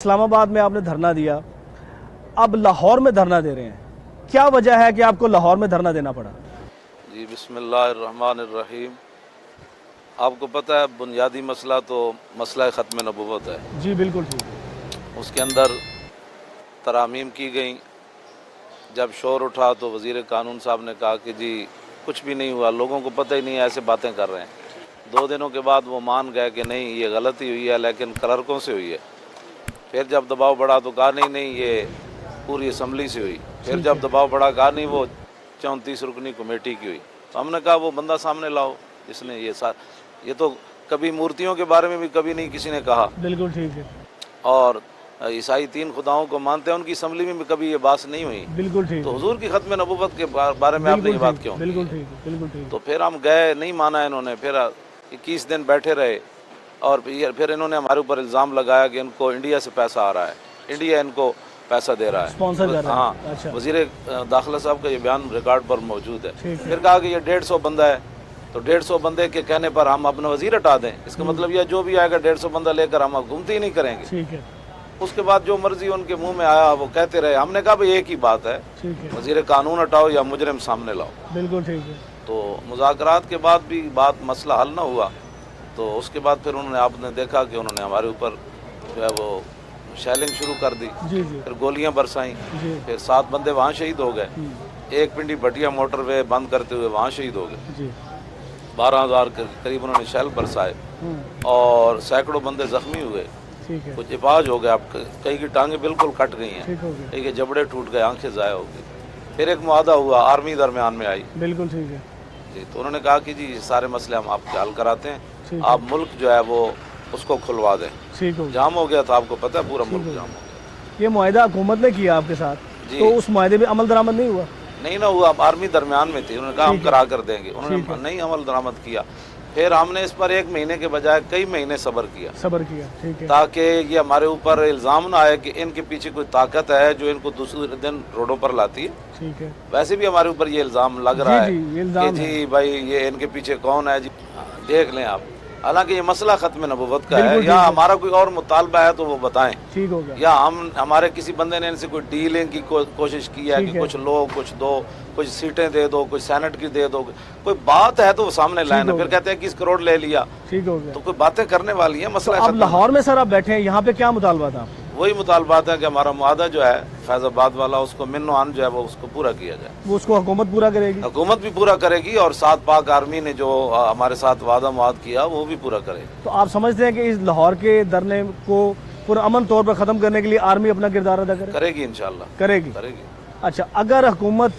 इस्लामाबाद में आपने धरना दिया, अब लाहौर में धरना दे रहे हैं, क्या वजह है कि आपको लाहौर में धरना देना पड़ा? जी बिस्मिल्लाहिर्रहमानिर्रहीम। आपको पता है बुनियादी मसला तो मसला ख़त्म नबूवत है। जी बिल्कुल ठीक है। उसके अंदर तरामीम की गई। जब शोर उठा तो वज़ीर कानून साहब ने कहा कि जी कुछ भी नहीं हुआ, लोगों को पता ही नहीं है, ऐसे बातें कर रहे हैं। 2 दिनों के बाद वो मान गए कि नहीं ये गलती हुई है, लेकिन क्लर्कों से हुई है। फिर जब दबाव बढ़ा तो कहा नहीं ये पूरी असम्बली से हुई। फिर जब दबाव बढ़ा कहा नहीं वो 34 रुकनी कमेटी की हुई। तो हमने कहा वो बंदा सामने लाओ, इसने ये तो कभी मूर्तियों के बारे में भी कभी नहीं किसी ने कहा। बिल्कुल ठीक है। और ईसाई 3 खुदाओं को मानते हैं, उनकी असम्बली में भी कभी ये बात नहीं हुई। बिल्कुल ठीक। तो हुजूर की खत्म नबूवत के बारे में आपने ये बात क्यों? बिल्कुल ठीक, बिल्कुल ठीक। तो फिर हम गए, नहीं माना इन्होंने। फिर 21 दिन बैठे रहे और फिर इन्होंने हमारे ऊपर इल्ज़ाम लगाया कि इनको इंडिया से पैसा आ रहा है, इंडिया इनको पैसा दे रहा है, स्पॉन्सर कर रहा है। हाँ। अच्छा। वज़ीर दाखिला साहब का ये बयान रिकॉर्ड पर मौजूद है। फिर कहा कि ये 150 बंदा है, तो 150 बंदे के कहने पर हम अपना वज़ीर हटा दें। इसका मतलब यह जो भी आएगा 150 बंदा लेकर हम घूमते ही नहीं करेंगे। ठीक है। उसके बाद जो मर्जी उनके मुंह में आया वो कहते रहे। हमने कहा भाई एक ही बात है, वज़ीर कानून हटाओ या मुजरिम सामने लाओ। बिल्कुल ठीक है। तो मुज़ाकरात के बाद भी मसला हल ना हुआ, तो उसके बाद फिर उन्होंने, आपने देखा कि उन्होंने हमारे ऊपर जो है वो शेलिंग शुरू कर दी। जी। फिर गोलियां बरसाई। फिर 7 बंदे वहाँ शहीद हो गए। एक पिंडी भटिया मोटरवे बंद करते हुए वहाँ शहीद हो गए। 12,000 के करीब उन्होंने शेल बरसाए और सैकड़ों बंदे जख्मी हुए। कुछ इपाज हो गए, अब कई की टांगें बिल्कुल कट गई हैं, कई के जबड़े टूट गए, आंखें ज़ाया हो गई। फिर एक मुआहदा हुआ, आर्मी दरमियान में आई। बिल्कुल ठीक है जी। तो उन्होंने कहा कि जी सारे मसले हम आपके हल कराते हैं, आप मुल्क जो है वो उसको खुलवा दें। जाम हो गया था, आपको पता है, पूरा मुल्क जाम हो गया। ये मुआहदा हुकूमत ने किया आपके साथ, तो उस मुआहदे में अमल दरामद नहीं हुआ? नहीं ना हुआ, आर्मी दरमियान में थी, उन्होंने कहा हम करा कर देंगे, उन्होंने नहीं अमल दरामद किया। फिर हमने इस पर 1 महीने के बजाय कई महीने सब्र किया। ठीक है। ताकि ये हमारे ऊपर इल्ज़ाम ना आए कि इनके पीछे कोई ताकत है जो इनको दूसरे दिन रोडों पर लाती है। ठीक है। वैसे भी हमारे ऊपर ये इल्ज़ाम लग रहा है कि जी भाई ये इनके पीछे कौन है जी, देख लें आप। हालांकि ये मसला ख़त्म नबूवत का है, या हमारा कोई और मुतालबा है तो वो बताएं। ठीक हो गया। या हमारे किसी बंदे ने इनसे कोई डीलिंग की कोशिश की है कि कुछ लो कुछ दो, कुछ सीटें दे दो, कुछ सेनेट की दे दो, कोई बात है तो वो सामने लाए ना। फिर कहते हैं 21 करोड़ ले लिया। ठीक हो गया। तो कोई बातें करने वाली है, मसला। अब लाहौर में सर आप बैठे हैं, यहाँ पे क्या मुतालबा था? वही मुतालबात है कि हमारा मुआहदा जो है फैजाबाद वाला, उसको मिन्नो आन जो है वो उसको पूरा किया जाए। वो उसको हुकूमत पूरा करेगी? हुकूमत भी पूरा करेगी, और साथ पाक आर्मी ने जो हमारे साथ वादा मुआद किया वो भी पूरा करेगी। तो आप समझते हैं कि इस लाहौर के धरने को पूरा अमन तौर पर ख़त्म करने के लिए आर्मी अपना किरदार अदा करेगी? इंशाल्लाह करेगी। अच्छा, अगर हुकूमत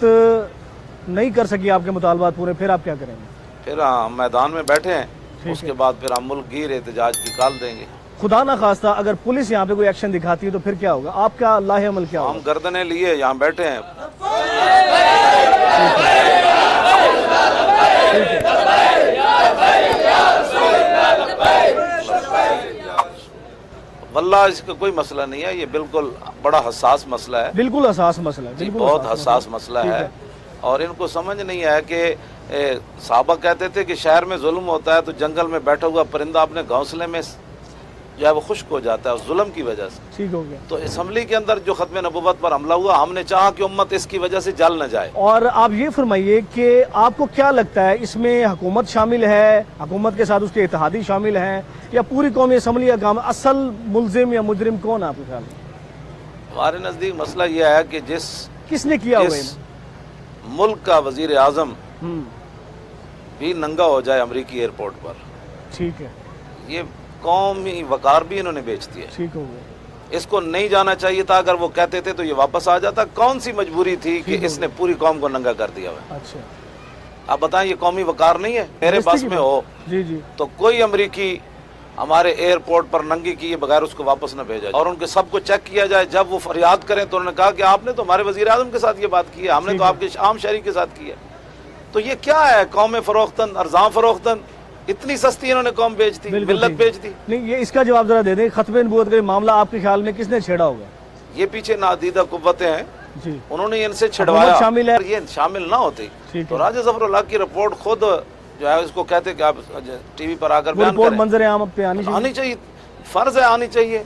नहीं कर सकी आपके मुतालबात पूरे, फिर आप क्या करेंगे? फिर हम मैदान में बैठे हैं, उसके बाद फिर हम मुल्क गिर एहतजाज निकाल देंगे। खुदा ना खास्ता अगर पुलिस यहाँ पे कोई एक्शन दिखाती है तो फिर क्या होगा? आपका लाहे अमल क्या होगा? हम गर्दनें लिए यहाँ बैठे हैं। वल्लाह इसका कोई मसला नहीं है, ये बिल्कुल बड़ा हसास मसला है। बिल्कुल हसास मसला है, बहुत हसास मसला है। और इनको समझ नहीं है कि साहबा कहते थे कि शहर में जुल्म होता है तो जंगल में बैठा हुआ परिंदा अपने घोंसले में जो है वो खुश्क हो जाता है उस जुल्म की वजह से। ठीक हो गया। तो असम्बली के अंदर जो खत्म नबूवत पर हमला हुआ, हमने चाहा कि उम्मत इसकी वजह से जल न जाए। और आप ये फरमाइए कि आपको क्या लगता है, इसमें हुकूमत शामिल है, हुकूमत के साथ उसके इत्तेहादी शामिल हैं, या पूरी कौमी असम्बली का काम? असल मुलजिम या मुजरिम कौन है आपके ख्याल में? हमारे नज़दीक मसला यह है कि किसने किया हुआ मुल्क का वजीर आजम भी नंगा हो जाए अमरीकी एयरपोर्ट पर, ठीक है, ये कौमी वकार भी इन्होंने बेच दिया। ठीक हो गया। इसको नहीं जाना चाहिए था, अगर वो कहते थे तो ये वापस आ जाता। कौन सी मजबूरी थी कि इसने पूरी कौम को नंगा कर दिया हुआ? अच्छा, आप बताएं, ये कौमी वकार नहीं है? मेरे पास में हो जी तो कोई अमरीकी हमारे एयरपोर्ट पर नंगे किए बगैर उसको वापस न भेजा और उनके सबको चेक किया जाए। जब वो फरियाद करें तो उन्होंने कहा कि आपने तो हमारे वजीर आजम के साथ ये बात की है, हमने तो आपके आम शहरी के साथ की है। तो ये क्या है? कौम फरोख्तन, अरजां फरोख्तन, इतनी सस्ती इन्होंने कौम बेच दी, मिल्लत बेच दी। नहीं, ये इसका जवाब जरा दे दें। खत्म नबूवत का मामला आपके ख्याल में किसने छेड़ा होगा? ये पीछे नादीदा कुव्वतें हैं जी, उन्होंने इनसे छिड़वाया। शामिल है? ये शामिल ना होती तो राजा ज़फ़रुल्लाह की रिपोर्ट खुद जो है उसको कहते कि आप टीवी पर आकर बयान करें। मंजर आम पे आनी चाहिए, फर्ज है आनी चाहिए।